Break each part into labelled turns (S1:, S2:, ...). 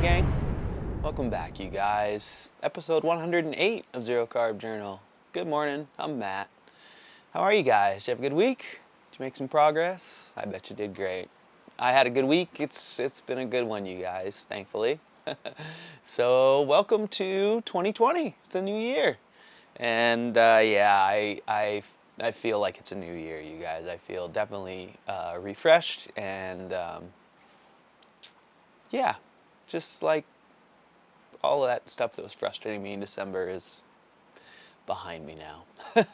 S1: gang? Welcome back, you guys. Episode 108 of Zero Carb Journal. Good morning, I'm Matt. How are you guys? Did you have a good week? Did you make some progress? I bet you did great. I had a good week. It's been a good one, you guys, thankfully. So welcome to 2020. It's a new year. And I feel like it's a new year, you guys. I feel definitely refreshed and yeah, just like all of that stuff that was frustrating me in December is behind me now.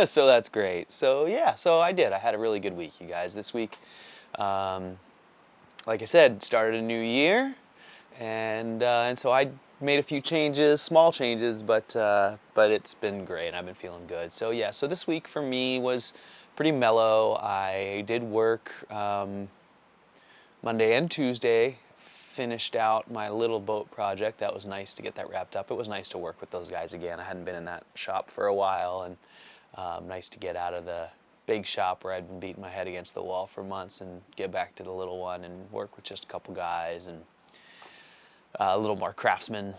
S1: So that's great. So yeah, so I had a really good week, you guys, this week. Like I said, started a new year, and so I made a few changes, small changes, but it's been great. I've been feeling good. So yeah, so this week for me was pretty mellow. I did work Monday and Tuesday. Finished out my little boat project. That was nice to get that wrapped up. It was nice to work with those guys again. I hadn't been in that shop for a while, and nice to get out of the big shop where I'd been beating my head against the wall for months and get back to the little one and work with just a couple guys and a little more craftsman.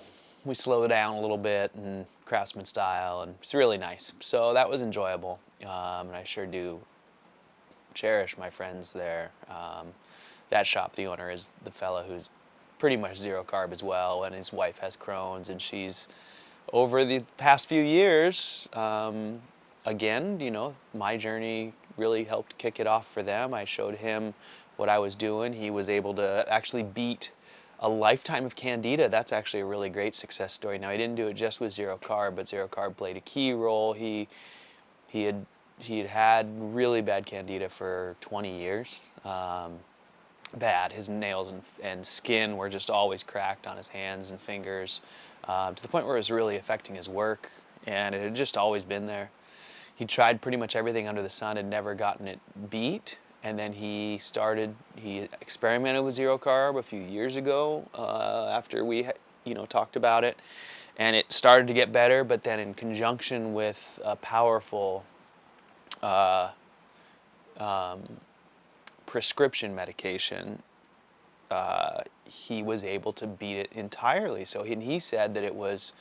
S1: We slow down a little bit and craftsman style, and it's really nice. So that was enjoyable, and I sure do cherish my friends there. That shop, the owner is the fella who's pretty much zero carb as well, and his wife has Crohn's, and she's, over the past few years, again, you know, my journey really helped kick it off for them. I showed him what I was doing. He was able to actually beat a lifetime of candida. That's actually a really great success story. Now, he didn't do it just with zero carb, but zero carb played a key role. He had really bad candida for 20 years. Bad. His nails and skin were just always cracked on his hands and fingers, to the point where it was really affecting his work, and it had just always been there. He tried pretty much everything under the sun, had never gotten it beat, and then he experimented with zero carb a few years ago, after we talked about it, and it started to get better, but then in conjunction with a powerful prescription medication, he was able to beat it entirely. So he said that it was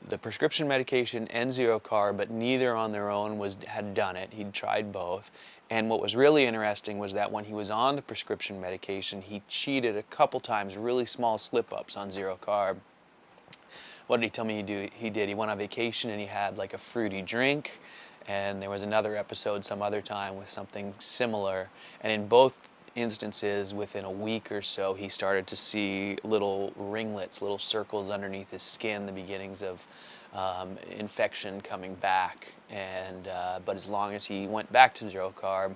S1: the prescription medication and zero carb, but neither on their own had done it. He'd tried both. And what was really interesting was that when he was on the prescription medication, he cheated a couple times, really small slip-ups on zero carb. What did he tell me he did? He went on vacation and he had like a fruity drink. And there was another episode some other time with something similar. And in both instances, within a week or so, he started to see little ringlets, little circles underneath his skin, the beginnings of infection coming back. And but as long as he went back to zero carb,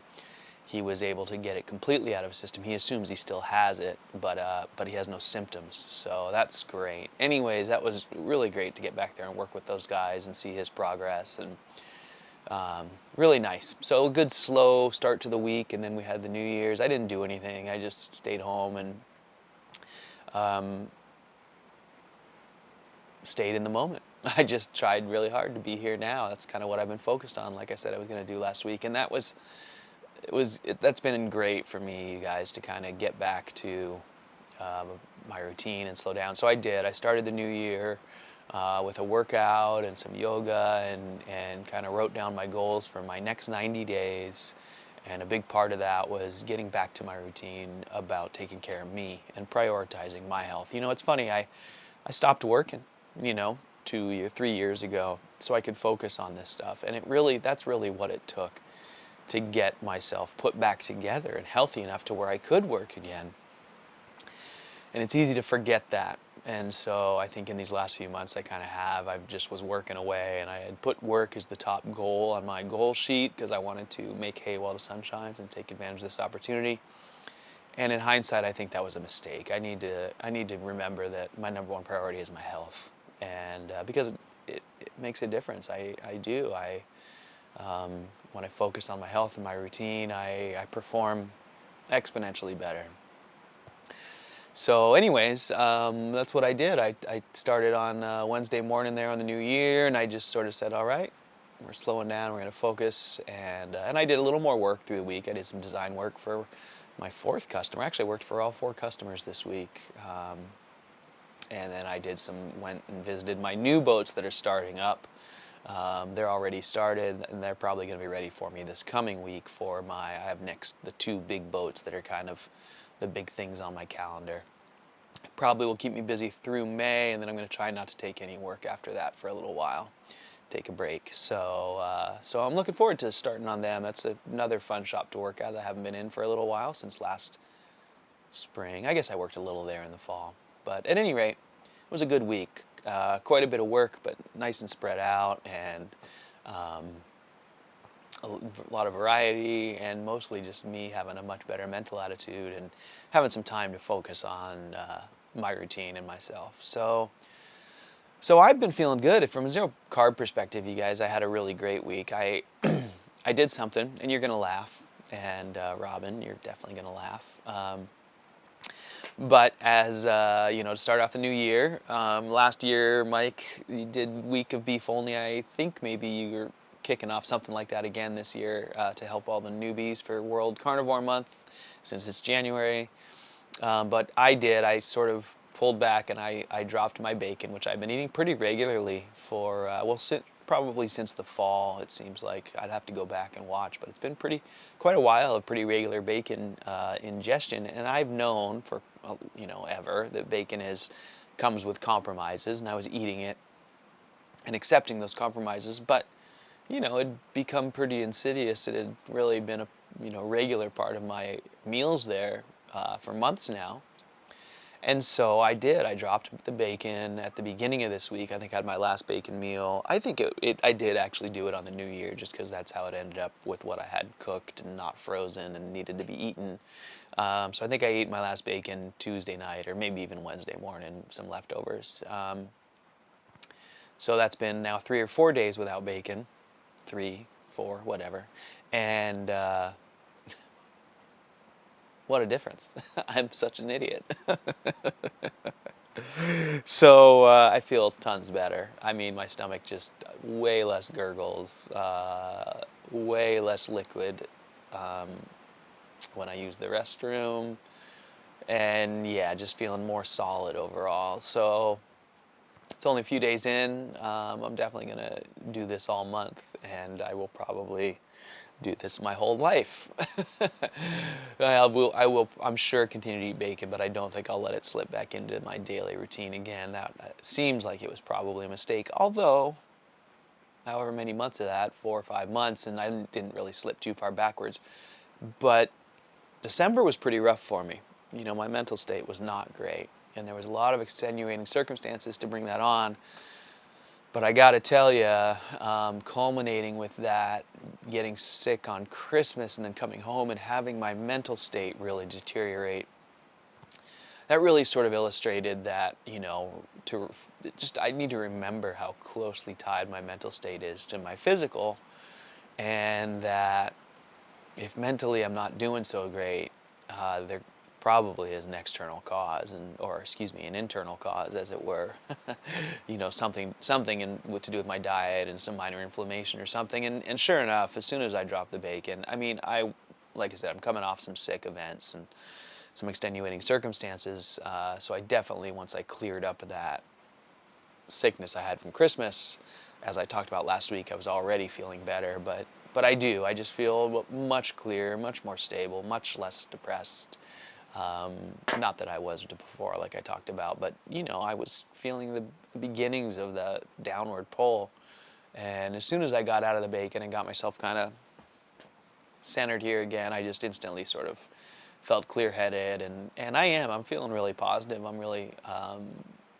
S1: he was able to get it completely out of his system. He assumes he still has it, but he has no symptoms. So that's great. Anyways, that was really great to get back there and work with those guys and see his progress, and really nice. So a good slow start to the week, and then we had the New Year's. I didn't do anything. I just stayed home and stayed in the moment. I just tried really hard to be here now. That's kind of what I've been focused on, like I said I was going to do last week, and that's been great for me, you guys, to kind of get back to my routine and slow down. So I did. I started the new year with a workout and some yoga, and kind of wrote down my goals for my next 90 days. And a big part of that was getting back to my routine about taking care of me and prioritizing my health. You know, it's funny, I stopped working, 3 years ago, so I could focus on this stuff. And that's really what it took to get myself put back together and healthy enough to where I could work again. And it's easy to forget that. And so I think in these last few months I just was working away, and I had put work as the top goal on my goal sheet because I wanted to make hay while the sun shines and take advantage of this opportunity. And in hindsight, I think that was a mistake. I need to remember that my number one priority is my health, and because it makes a difference. I do. When I focus on my health and my routine, I perform exponentially better. So anyways, that's what I did. I started on Wednesday morning there on the new year, and I just sort of said, all right, we're slowing down, we're going to focus. And I did a little more work through the week. I did some design work for my fourth customer. Actually, I worked for all 4 customers this week. and then I went and visited my new boats that are starting up. They're already started, and they're probably going to be ready for me this coming week for I have next the two big boats that are kind of the big things on my calendar. Probably will keep me busy through May, and then I'm going to try not to take any work after that for a little while. Take a break. So I'm looking forward to starting on them. That's another fun shop to work at that I haven't been in for a little while, since last spring. I guess I worked a little there in the fall. But at any rate, it was a good week. Quite a bit of work, but nice and spread out, and a lot of variety, and mostly just me having a much better mental attitude and having some time to focus on my routine and myself. So I've been feeling good. From a zero carb perspective, you guys, I had a really great week. I I did something, and you're gonna laugh, and Robin, you're definitely gonna laugh. But as to start off the new year, last year, Mike, you did week of beef only. I think maybe you're kicking off something like that again this year to help all the newbies for World Carnivore Month, since it's January. But I sort of pulled back, and I dropped my bacon, which I've been eating pretty regularly for, probably since the fall. It seems like I'd have to go back and watch, but it's been quite a while of pretty regular bacon ingestion. And I've known for, ever that bacon comes with compromises, and I was eating it and accepting those compromises, but it'd become pretty insidious. It had really been a regular part of my meals there for months now. And so I dropped the bacon at the beginning of this week. I think I had my last bacon meal. I think I did actually do it on the New Year, just because that's how it ended up with what I had cooked and not frozen and needed to be eaten. So I think I ate my last bacon Tuesday night, or maybe even Wednesday morning, some leftovers. So that's been now 3 or 4 days without bacon. 3, 4, whatever. And what a difference. I'm such an idiot. So I feel tons better. I mean, my stomach just way less gurgles, way less liquid when I use the restroom, and yeah, just feeling more solid overall. So it's only a few days in. I'm definitely going to do this all month, and I will probably do this my whole life. I will, I'm sure, continue to eat bacon, but I don't think I'll let it slip back into my daily routine again. That seems like it was probably a mistake, although however many months of that, 4 or 5 months, and I didn't really slip too far backwards. But December was pretty rough for me. My mental state was not great, and there was a lot of extenuating circumstances to bring that on. But I gotta tell you, culminating with that, getting sick on Christmas and then coming home and having my mental state really deteriorate, that really sort of illustrated that, I need to remember how closely tied my mental state is to my physical, and that if mentally I'm not doing so great, there probably is an external cause, an internal cause, as it were. Something to do with my diet and some minor inflammation or something. And sure enough, as soon as I dropped the bacon, like I said, I'm coming off some sick events and some extenuating circumstances. So I definitely, once I cleared up that sickness I had from Christmas, as I talked about last week, I was already feeling better. But I just feel much clearer, much more stable, much less depressed. Not that I was before, like I talked about, but I was feeling the beginnings of the downward pull. And as soon as I got out of the bacon and got myself kind of centered here again, I just instantly sort of felt clear-headed, and I'm feeling really positive. I'm really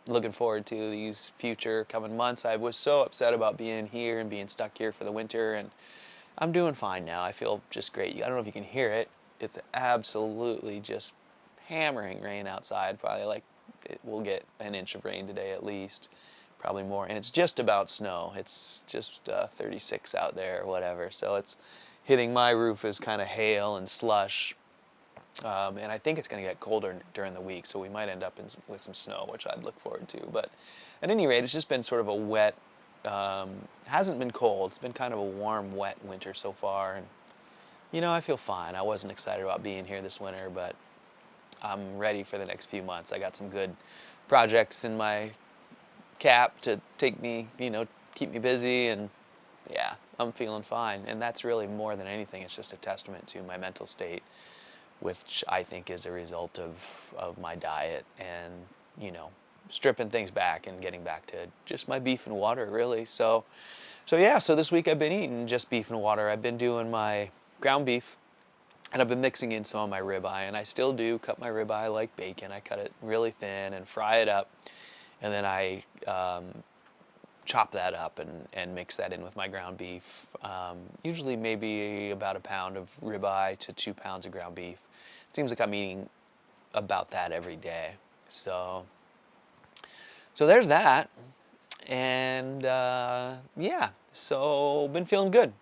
S1: looking forward to these future coming months. I was so upset about being here and being stuck here for the winter, and I'm doing fine now. I feel just great. I don't know if you can hear it. It's absolutely just hammering rain outside. Probably we'll get an inch of rain today at least, probably more. And it's just about snow. It's just 36 out there or whatever. So it's hitting my roof as kind of hail and slush. And I think it's going to get colder during the week, so we might end up with some snow, which I'd look forward to. But at any rate, it's just been sort of a wet, hasn't been cold. It's been kind of a warm, wet winter so far. And I feel fine. I wasn't excited about being here this winter, but I'm ready for the next few months. I got some good projects in my cap to take me, keep me busy, and yeah, I'm feeling fine. And that's really more than anything, it's just a testament to my mental state, which I think is a result of my diet and, stripping things back and getting back to just my beef and water, really. So yeah, so this week I've been eating just beef and water. I've been doing my ground beef, and I've been mixing in some of my ribeye, and I still do cut my ribeye like bacon. I cut it really thin and fry it up, and then I chop that up and mix that in with my ground beef. Usually maybe about a pound of ribeye to 2 pounds of ground beef. It seems like I'm eating about that every day. So there's that. And yeah, so been feeling good.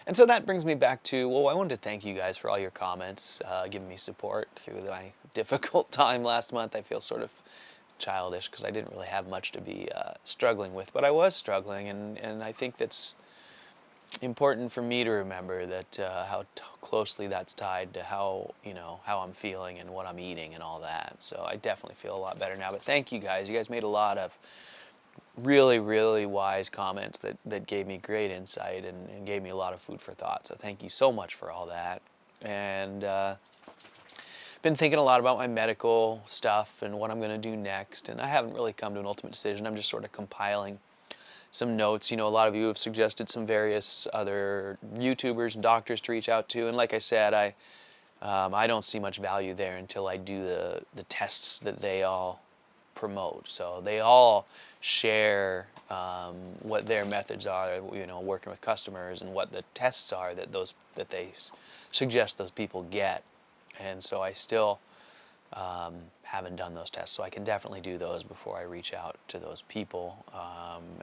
S1: And so that brings me back to, well, I wanted to thank you guys for all your comments, giving me support through my difficult time last month. I feel sort of childish because I didn't really have much to be struggling with, but I was struggling, and I think that's important for me to remember that how closely that's tied to how I'm feeling and what I'm eating and all that. So I definitely feel a lot better now. But thank you guys. You guys made a lot of really, really wise comments that gave me great insight and gave me a lot of food for thought. So thank you so much for all that. And been thinking a lot about my medical stuff and what I'm going to do next. And I haven't really come to an ultimate decision. I'm just sort of compiling some notes. A lot of you have suggested some various other YouTubers and doctors to reach out to. And like I said, I don't see much value there until I do the tests that they all promote. So they all share what their methods are, working with customers, and what the tests are that they suggest those people get. And so I still haven't done those tests, so I can definitely do those before I reach out to those people,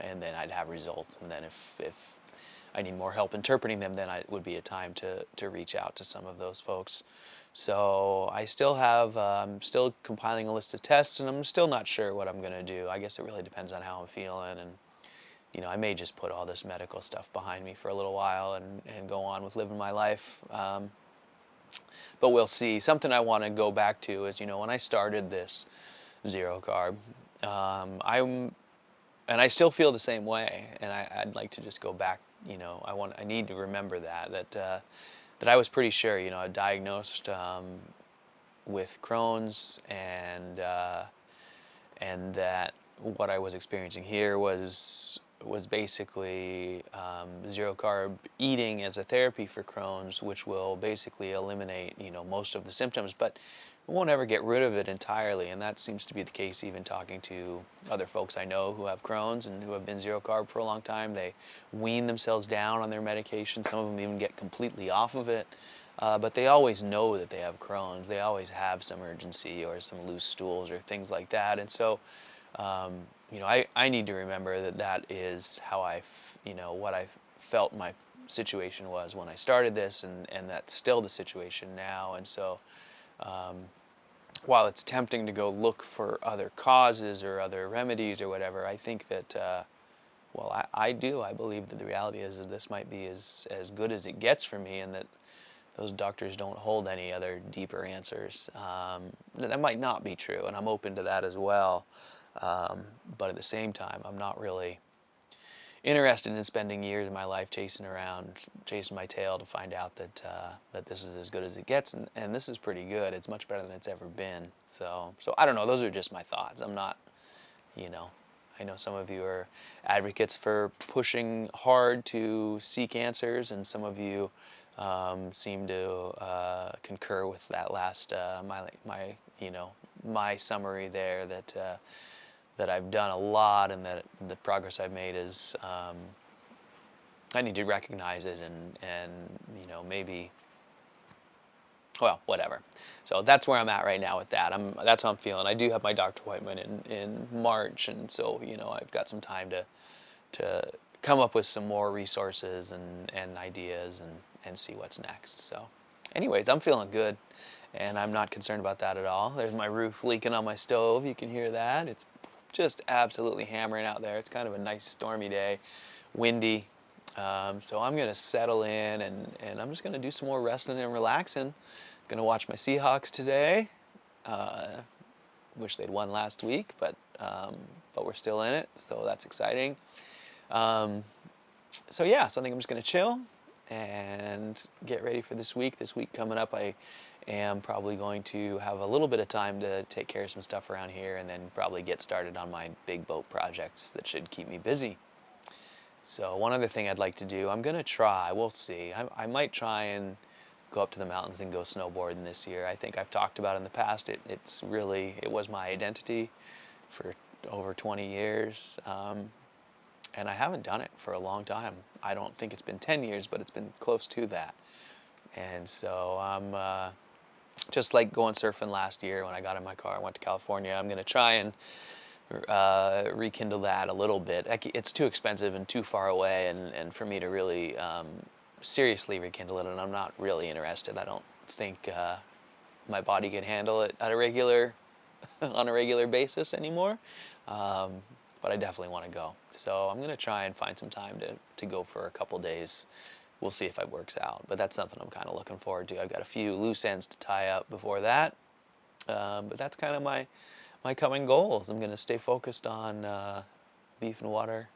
S1: and then I'd have results. And then if I need more help interpreting them, then it would be a time to reach out to some of those folks. So I still have, still compiling a list of tests, and I'm still not sure what I'm going to do. I guess it really depends on how I'm feeling, and I may just put all this medical stuff behind me for a little while and go on with living my life. But we'll see. Something I want to go back to is, when I started this zero carb, and I still feel the same way, and I'd like to just go back. I need to remember that I was pretty sure, diagnosed with Crohn's, and that what I was experiencing here was basically zero carb eating as a therapy for Crohn's, which will basically eliminate most of the symptoms, but it won't ever get rid of it entirely. And that seems to be the case even talking to other folks I know who have Crohn's and who have been zero carb for a long time. They wean themselves down on their medication. Some of them even get completely off of it, but they always know that they have Crohn's. They always have some urgency or some loose stools or things like that. And so I need to remember that is how what I felt my situation was when I started this, and that's still the situation now. And so while it's tempting to go look for other causes or other remedies or whatever, I think that, I believe that the reality is that this might be as good as it gets for me, and that those doctors don't hold any other deeper answers. That might not be true, and I'm open to that as well. But at the same time, I'm not really interested in spending years of my life chasing my tail to find out that this is as good as it gets, and this is pretty good. It's much better than it's ever been. So I don't know. Those are just my thoughts. I'm not, I know some of you are advocates for pushing hard to seek answers, and some of you seem to concur with that last my summary there, that I've done a lot, and that the progress I've made is, I need to recognize it, and maybe, well, whatever. So that's where I'm at right now with that. That's how I'm feeling. I do have my doctor appointment in March, and so I've got some time to come up with some more resources and ideas and see what's next. So anyways, I'm feeling good, and I'm not concerned about that at all. There's my roof leaking on my stove. You can hear that. It's just absolutely hammering out there. It's kind of a nice stormy day, windy. So I'm going to settle in, and I'm just going to do some more resting and relaxing. Going to watch my Seahawks today. Wish they'd won last week, but but we're still in it, so that's exciting. So yeah, so I think I'm just gonna chill and get ready for this week. This week coming up, I am probably going to have a little bit of time to take care of some stuff around here, and then probably get started on my big boat projects that should keep me busy. So one other thing I'd like to do, I'm gonna try, we'll see, I might try and go up to the mountains and go snowboarding this year. I think I've talked about it in the past, it was my identity for over 20 years. And I haven't done it for a long time. I don't think it's been 10 years, but it's been close to that. And so I'm just like going surfing last year when I got in my car, I went to California. I'm going to try and rekindle that a little bit. It's too expensive and too far away, and for me to really seriously rekindle it, and I'm not really interested. I don't think my body can handle it at a regular on a regular basis anymore. But I definitely want to go. So I'm going to try and find some time to go for a couple days. We'll see if it works out. But that's something I'm kind of looking forward to. I've got a few loose ends to tie up before that. But that's kind of my coming goals. I'm going to stay focused on beef and water.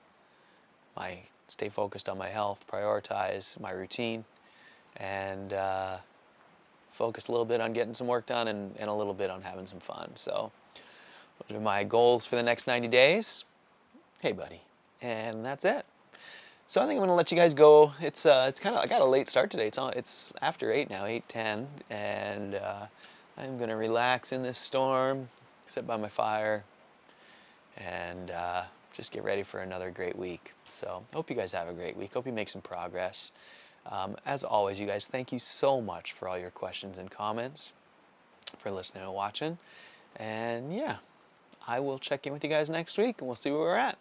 S1: Stay focused on my health, prioritize my routine, and focus a little bit on getting some work done and a little bit on having some fun. So those are my goals for the next 90 days. Hey, buddy. And that's it. So I think I'm going to let you guys go. It's kind of, I got a late start today. It's after 8 now, 8:10, and I'm going to relax in this storm, sit by my fire, and just get ready for another great week. So I hope you guys have a great week. Hope you make some progress. As always, you guys, thank you so much for all your questions and comments, for listening and watching. And yeah, I will check in with you guys next week, and we'll see where we're at.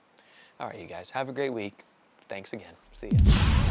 S1: All right, you guys, have a great week. Thanks again. See ya.